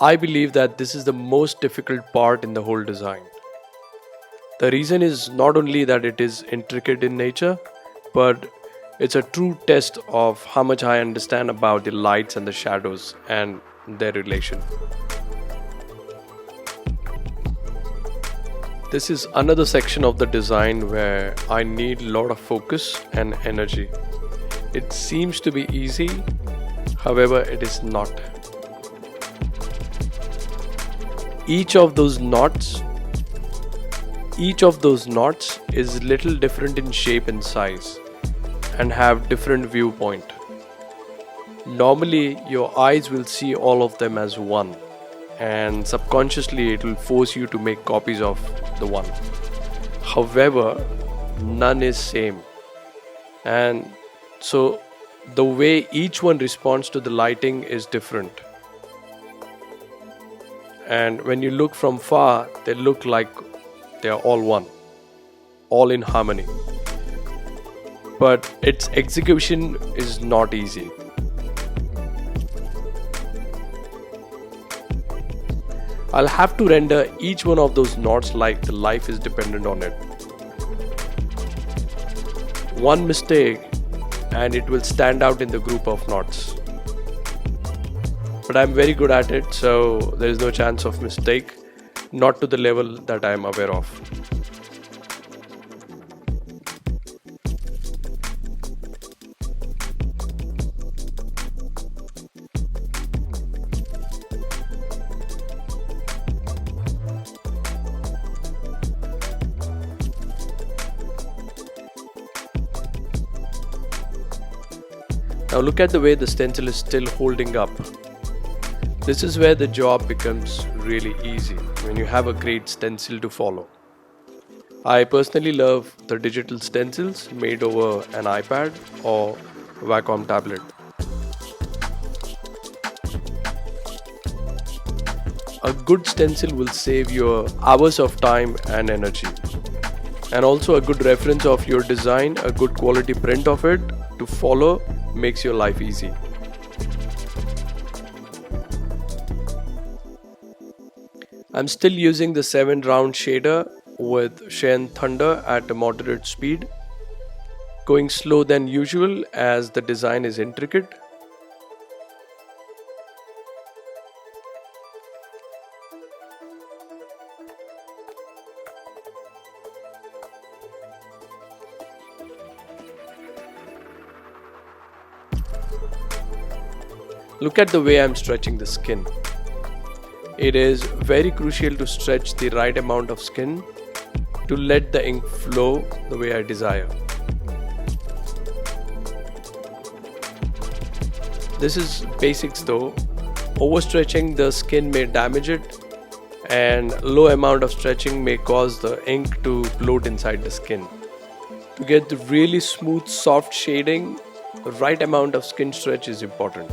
I believe that this is the most difficult part in the whole design. The reason is not only that it is intricate in nature, but it's a true test of how much I understand about the lights and the shadows and their relation. This is another section of the design where I need a lot of focus and energy. It seems to be easy, however, it is not. Each of those knots is little different in shape and size and have different viewpoint. Normally your eyes will see all of them as one, and subconsciously it will force you to make copies of the one. However, none is same, and so the way each one responds to the lighting is different. And when you look from far, they look like they are all one, all in harmony. But its execution is not easy. I'll have to render each one of those knots like the life is dependent on it. One mistake and it will stand out in the group of knots. But I'm very good at it, so there is no chance of mistake, not to the level that I am aware of. Now look at the way the stencil is still holding up. This is where the job becomes really easy when you have a great stencil to follow. I personally love the digital stencils made over an iPad or Wacom tablet. A good stencil will save you hours of time and energy. And also a good reference of your design, a good quality print of it to follow makes your life easy. I'm still using the 7 round shader with Cheyenne Thunder at a moderate speed, going slow than usual as the design is intricate. Look at the way I'm stretching the skin. It is very crucial to stretch the right amount of skin to let the ink flow the way I desire. This is basics though. Overstretching the skin may damage it, and low amount of stretching may cause the ink to float inside the skin. To get the really smooth, soft shading, the right amount of skin stretch is important.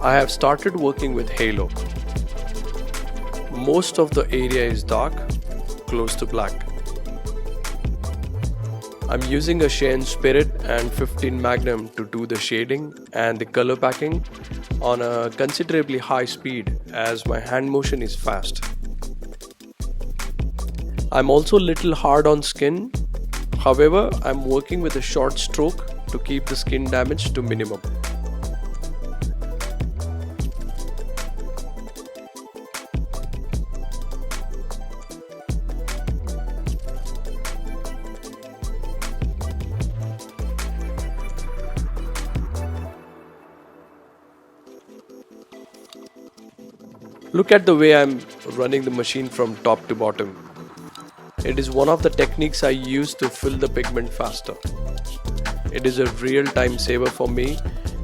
I have started working with halo. Most of the area is dark, close to black. I'm using a Cheyenne Spirit and 15 Magnum to do the shading and the color packing on a considerably high speed as my hand motion is fast. I'm also a little hard on skin. However, I'm working with a short stroke to keep the skin damage to minimum. Look at the way I'm running the machine from top to bottom. It is one of the techniques I use to fill the pigment faster. It is a real time saver for me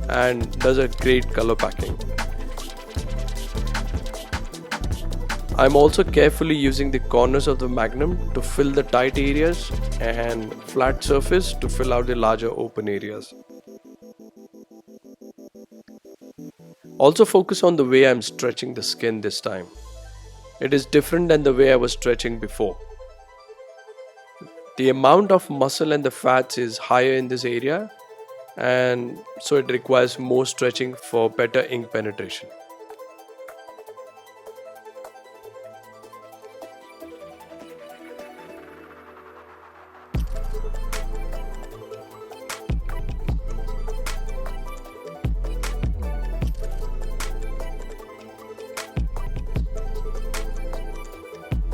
and does a great color packing. I'm also carefully using the corners of the magnum to fill the tight areas and flat surface to fill out the larger open areas. Also focus on the way I'm stretching the skin this time. It is different than the way I was stretching before. The amount of muscle and the fats is higher in this area, and so it requires more stretching for better ink penetration.